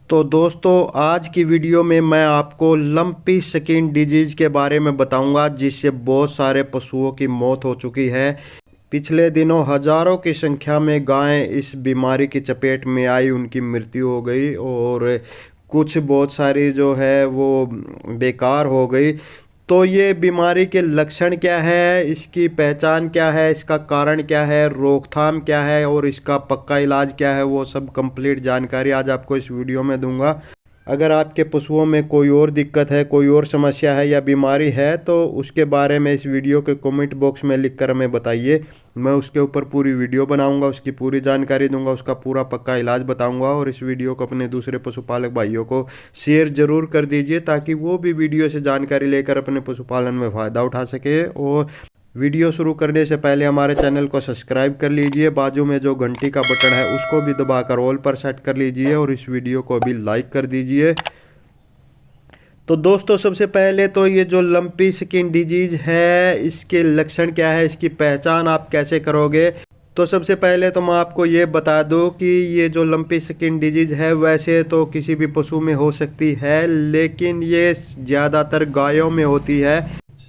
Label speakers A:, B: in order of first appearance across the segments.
A: तो दोस्तों आज की वीडियो में मैं आपको लंपी स्किन डिजीज के बारे में बताऊंगा जिससे बहुत सारे पशुओं की मौत हो चुकी है। पिछले दिनों हजारों की संख्या में गायें इस बीमारी की चपेट में आई, उनकी मृत्यु हो गई और कुछ बहुत सारी जो है वो बेकार हो गई। तो ये बीमारी के लक्षण क्या है, इसकी पहचान क्या है, इसका कारण क्या है, रोकथाम क्या है और इसका पक्का इलाज क्या है, वो सब कंप्लीट जानकारी आज आपको इस वीडियो में दूंगा। अगर आपके पशुओं में कोई और दिक्कत है, कोई और समस्या है या बीमारी है तो उसके बारे में इस वीडियो के कमेंट बॉक्स में लिखकर हमें बताइए। मैं उसके ऊपर पूरी वीडियो बनाऊंगा, उसकी पूरी जानकारी दूंगा, उसका पूरा पक्का इलाज बताऊंगा। और इस वीडियो को अपने दूसरे पशुपालक भाइयों को शेयर जरूर कर दीजिए ताकि वो भी वीडियो से जानकारी लेकर अपने पशुपालन में फ़ायदा उठा सके। और वीडियो शुरू करने से पहले हमारे चैनल को सब्सक्राइब कर लीजिए, बाजू में जो घंटी का बटन है उसको भी दबाकर ऑल पर सेट कर लीजिए और इस वीडियो को भी लाइक कर दीजिए। तो दोस्तों सबसे पहले तो ये जो लंपी स्किन डिजीज है इसके लक्षण क्या है, इसकी पहचान आप कैसे करोगे। तो सबसे पहले तो मैं आपको ये बता दूं कि ये जो लंपी स्किन डिजीज है वैसे तो किसी भी पशु में हो सकती है, लेकिन ये ज़्यादातर गायों में होती है।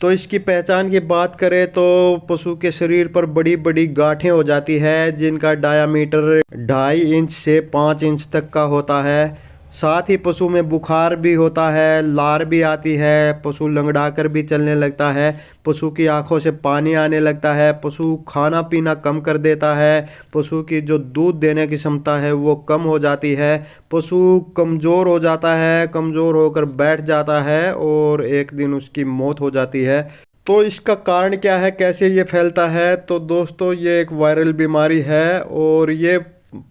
A: तो इसकी पहचान की बात करें तो पशु के शरीर पर बड़ी बड़ी गांठें हो जाती है जिनका डायामीटर 2.5 इंच से 5 इंच तक का होता है। साथ ही पशु में बुखार भी होता है, लार भी आती है, पशु लंगड़ा कर भी चलने लगता है, पशु की आंखों से पानी आने लगता है, पशु खाना पीना कम कर देता है, पशु की जो दूध देने की क्षमता है वो कम हो जाती है, पशु कमज़ोर हो जाता है, कमज़ोर होकर बैठ जाता है और एक दिन उसकी मौत हो जाती है। तो इसका कारण क्या है, कैसे ये फैलता है। तो दोस्तों ये एक वायरल बीमारी है और ये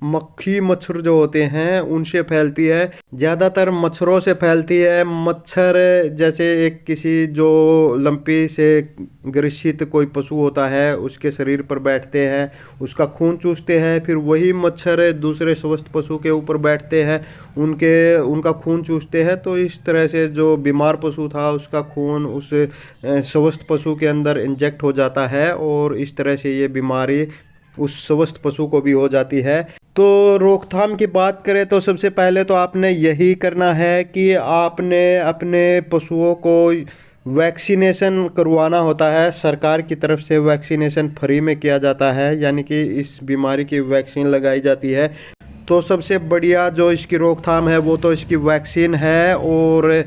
A: मक्खी मच्छर जो होते हैं उनसे फैलती है, ज़्यादातर मच्छरों से फैलती है। मच्छर जैसे एक किसी जो लंपी से ग्रसित कोई पशु होता है उसके शरीर पर बैठते हैं, उसका खून चूसते हैं, फिर वही मच्छर दूसरे स्वस्थ पशु के ऊपर बैठते हैं, उनका खून चूसते हैं। तो इस तरह से जो बीमार पशु था उसका खून उस स्वस्थ पशु के अंदर इंजेक्ट हो जाता है और इस तरह से ये बीमारी उस स्वस्थ पशु को भी हो जाती है। तो रोकथाम की बात करें तो सबसे पहले तो आपने यही करना है कि आपने अपने पशुओं को वैक्सीनेशन करवाना होता है। सरकार की तरफ से वैक्सीनेशन फ्री में किया जाता है, यानी कि इस बीमारी की वैक्सीन लगाई जाती है। तो सबसे बढ़िया जो इसकी रोकथाम है वो तो इसकी वैक्सीन है और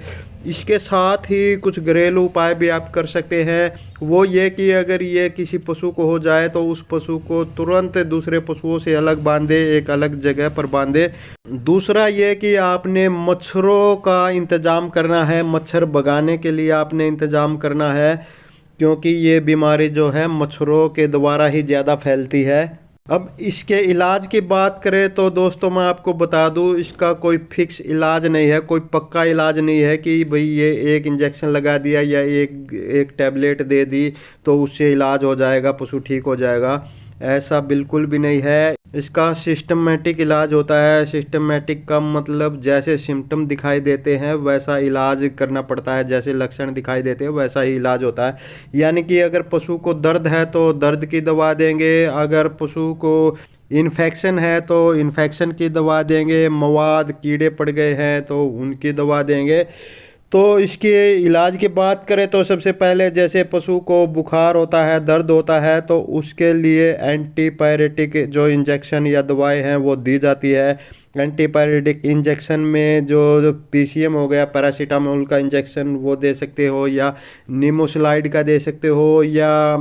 A: इसके साथ ही कुछ घरेलू उपाय भी आप कर सकते हैं। वो ये कि अगर ये किसी पशु को हो जाए तो उस पशु को तुरंत दूसरे पशुओं से अलग बांधे, एक अलग जगह पर बांधे। दूसरा ये कि आपने मच्छरों का इंतज़ाम करना है, मच्छर भगाने के लिए आपने इंतज़ाम करना है, क्योंकि ये बीमारी जो है मच्छरों के द्वारा ही ज़्यादा फैलती है। अब इसके इलाज की बात करें तो दोस्तों मैं आपको बता दूं इसका कोई फिक्स इलाज नहीं है, कोई पक्का इलाज नहीं है कि भाई ये एक इंजेक्शन लगा दिया या एक टैबलेट दे दी तो उससे इलाज हो जाएगा, पशु ठीक हो जाएगा। ऐसा बिल्कुल भी नहीं है। इसका सिस्टमेटिक इलाज होता है। सिस्टमेटिक का मतलब जैसे सिम्टम दिखाई देते हैं वैसा इलाज करना पड़ता है, जैसे लक्षण दिखाई देते हैं वैसा ही इलाज होता है। यानी कि अगर पशु को दर्द है तो दर्द की दवा देंगे, अगर पशु को इन्फेक्शन है तो इन्फेक्शन की दवा देंगे, मवाद कीड़े पड़ गए हैं तो उनकी दवा देंगे। तो इसके इलाज की बात करें तो सबसे पहले जैसे पशु को बुखार होता है, दर्द होता है तो उसके लिए एंटीपायरेटिक जो इंजेक्शन या दवाएं हैं वो दी जाती है। एंटीपायरेटिक इंजेक्शन में जो पीसीएम हो गया, पैरासीटामोल का इंजेक्शन वो दे सकते हो, या नीमोसिलाइड का दे सकते हो, या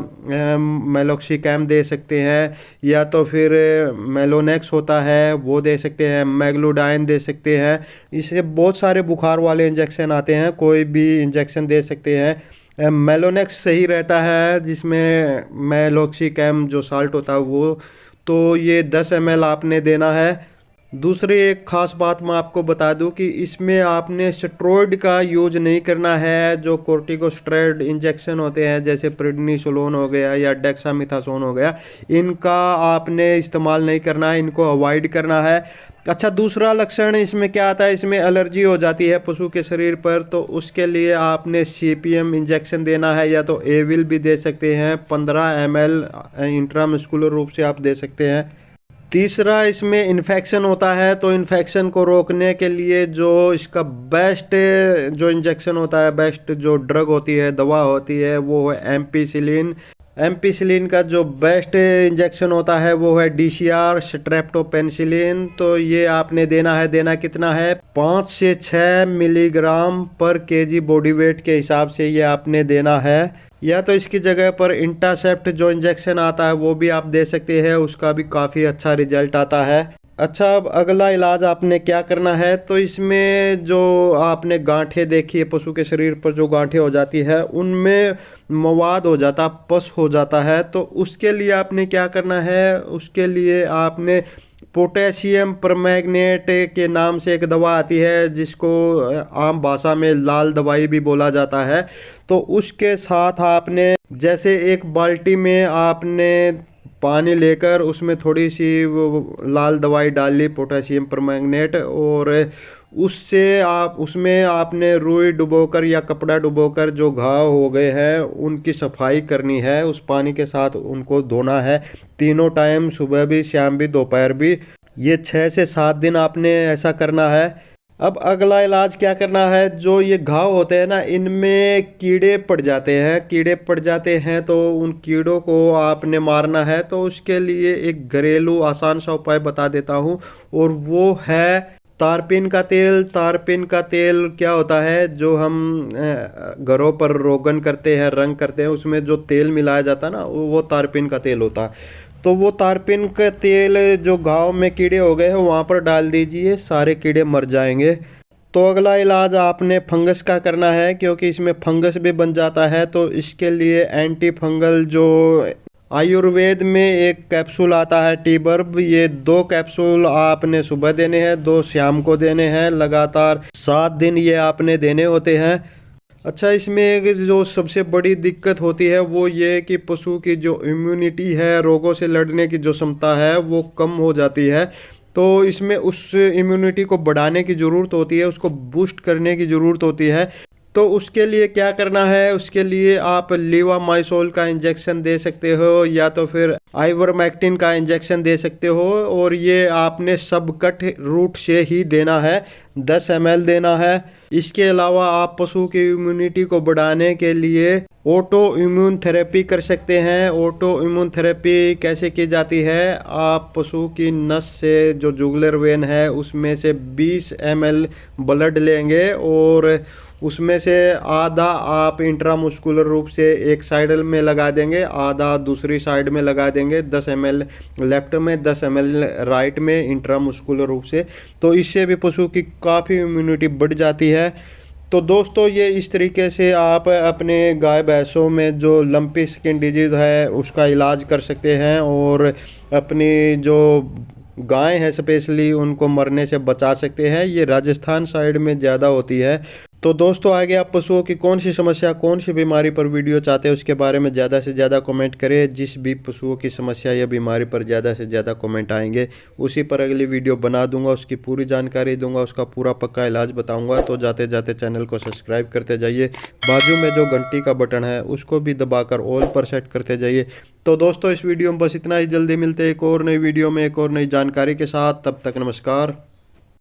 A: मेलोक्सिकैम दे सकते हैं, या तो फिर मेलोनेक्स होता है वो दे सकते हैं, मैग्लोडाइन दे सकते हैं। इससे बहुत सारे बुखार वाले इंजेक्शन आते हैं, कोई भी इंजेक्शन दे सकते हैं। मेलोनेक्स सही रहता है जिसमें मेलोक्सिकैम जो साल्ट होता है वो। तो ये 10 ml आपने देना है। दूसरी एक ख़ास बात मैं आपको बता दूं कि इसमें आपने स्टेरॉयड का यूज नहीं करना है। जो कोर्टिकोस्टेरॉयड इंजेक्शन होते हैं जैसे प्रेडनिसोलोन हो गया या डेक्सामेथासोन हो गया, इनका आपने इस्तेमाल नहीं करना है, इनको अवॉइड करना है। अच्छा, दूसरा लक्षण इसमें क्या आता है, इसमें एलर्जी हो जाती है पशु के शरीर पर, तो उसके लिए आपने सीपीएम इंजेक्शन देना है, या तो एविल भी दे सकते हैं, 15 ml इंट्रामस्कुलर रूप से आप दे सकते हैं। तीसरा इसमें इन्फेक्शन होता है, तो इन्फेक्शन को रोकने के लिए जो इसका बेस्ट जो इंजेक्शन होता है, बेस्ट जो ड्रग होती है, दवा होती है, वो है एम्पिसिलिन। एम्पिसिलिन का जो बेस्ट इंजेक्शन होता है वो है DCR स्ट्रेप्टोपेनिसिलिन। तो ये आपने देना कितना है, 5 से 6 मिलीग्राम पर केजी बॉडी वेट के हिसाब से ये आपने देना है। या तो इसकी जगह पर इंटासेप्ट जो इंजेक्शन आता है वो भी आप दे सकते हैं, उसका भी काफ़ी अच्छा रिजल्ट आता है। अच्छा, अब अगला इलाज आपने क्या करना है, तो इसमें जो आपने गांठें देखी है, पशु के शरीर पर जो गांठें हो जाती है उनमें मवाद हो जाता, पस हो जाता है। तो उसके लिए आपने क्या करना है, उसके लिए आपने पोटेशियम परमैंगनेट के नाम से एक दवा आती है जिसको आम भाषा में लाल दवाई भी बोला जाता है। तो उसके साथ आपने जैसे एक बाल्टी में आपने पानी लेकर उसमें थोड़ी सी वो लाल दवाई डाल ली, पोटेशियम परमैंगनेट, और उससे आप उसमें आपने रुई डुबोकर या कपड़ा डुबोकर जो घाव हो गए हैं उनकी सफाई करनी है। उस पानी के साथ उनको धोना है तीनों टाइम, सुबह भी, शाम भी, दोपहर भी। ये 6 से 7 दिन आपने ऐसा करना है। अब अगला इलाज क्या करना है, जो ये घाव होते हैं ना, इनमें कीड़े पड़ जाते हैं, कीड़े पड़ जाते हैं तो उन कीड़ों को आपने मारना है। तो उसके लिए एक घरेलू आसान सा उपाय बता देता हूँ, और वो है तारपीन का तेल। तारपीन का तेल क्या होता है, जो हम घरों पर रोगन करते हैं, रंग करते हैं, उसमें जो तेल मिलाया जाता है ना, वो तारपीन का तेल होता है। तो वो तारपीन का तेल जो घाव में कीड़े हो गए हैं वहाँ पर डाल दीजिए, सारे कीड़े मर जाएंगे। तो अगला इलाज आपने फंगस का करना है, क्योंकि इसमें फंगस भी बन जाता है। तो इसके लिए एंटी फंगल जो आयुर्वेद में एक कैप्सूल आता है टीबर्ब, ये 2 कैप्सूल आपने सुबह देने हैं, 2 शाम को देने हैं, लगातार 7 दिन ये आपने देने होते हैं। अच्छा, इसमें एक जो सबसे बड़ी दिक्कत होती है वो ये कि पशु की जो इम्यूनिटी है, रोगों से लड़ने की जो क्षमता है वो कम हो जाती है। तो इसमें उस इम्यूनिटी को बढ़ाने की ज़रूरत होती है, उसको बूस्ट करने की ज़रूरत होती है। तो उसके लिए क्या करना है, उसके लिए आप लीवामाइसोल का इंजेक्शन दे सकते हो, या तो फिर आइवरमेक्टिन का इंजेक्शन दे सकते हो, और ये आपने सबकट रूट से ही देना है, 10 ml देना है। इसके अलावा आप पशु की इम्यूनिटी को बढ़ाने के लिए ऑटो इम्यून थेरेपी कर सकते हैं। ऑटो इम्यून थेरेपी कैसे की जाती है, आप पशु की नस से जो जुगुलर वेन है उसमें से 20 ml ब्लड लेंगे, और उसमें से आधा आप इंट्रामुस्कुलर रूप से एक साइड में लगा देंगे, आधा दूसरी साइड में लगा देंगे, 10 ml लेफ्ट में, 10 ml राइट में इंट्रामुस्कुलर रूप से। तो इससे भी पशु की काफ़ी इम्यूनिटी बढ़ जाती है। तो दोस्तों, ये इस तरीके से आप अपने गाय भैंसों में जो लंपी स्किन डिजीज़ है उसका इलाज कर सकते हैं, और अपनी जो गाय है स्पेशली उनको मरने से बचा सकते हैं। ये राजस्थान साइड में ज़्यादा होती है। तो दोस्तों, आगे आप पशुओं की कौन सी समस्या, कौन सी बीमारी पर वीडियो चाहते हैं उसके बारे में ज़्यादा से ज़्यादा कमेंट करें। जिस भी पशुओं की समस्या या बीमारी पर ज़्यादा से ज़्यादा कमेंट आएंगे उसी पर अगली वीडियो बना दूंगा, उसकी पूरी जानकारी दूंगा, उसका पूरा पक्का इलाज बताऊंगा। तो जाते जाते चैनल को सब्सक्राइब करते जाइए, बाजू में जो घंटी का बटन है उसको भी दबाकर ऑल पर सेट करते जाइए। तो दोस्तों, इस वीडियो में बस इतना ही। जल्दी मिलते हैं एक और नई वीडियो में एक और नई जानकारी के साथ। तब तक नमस्कार।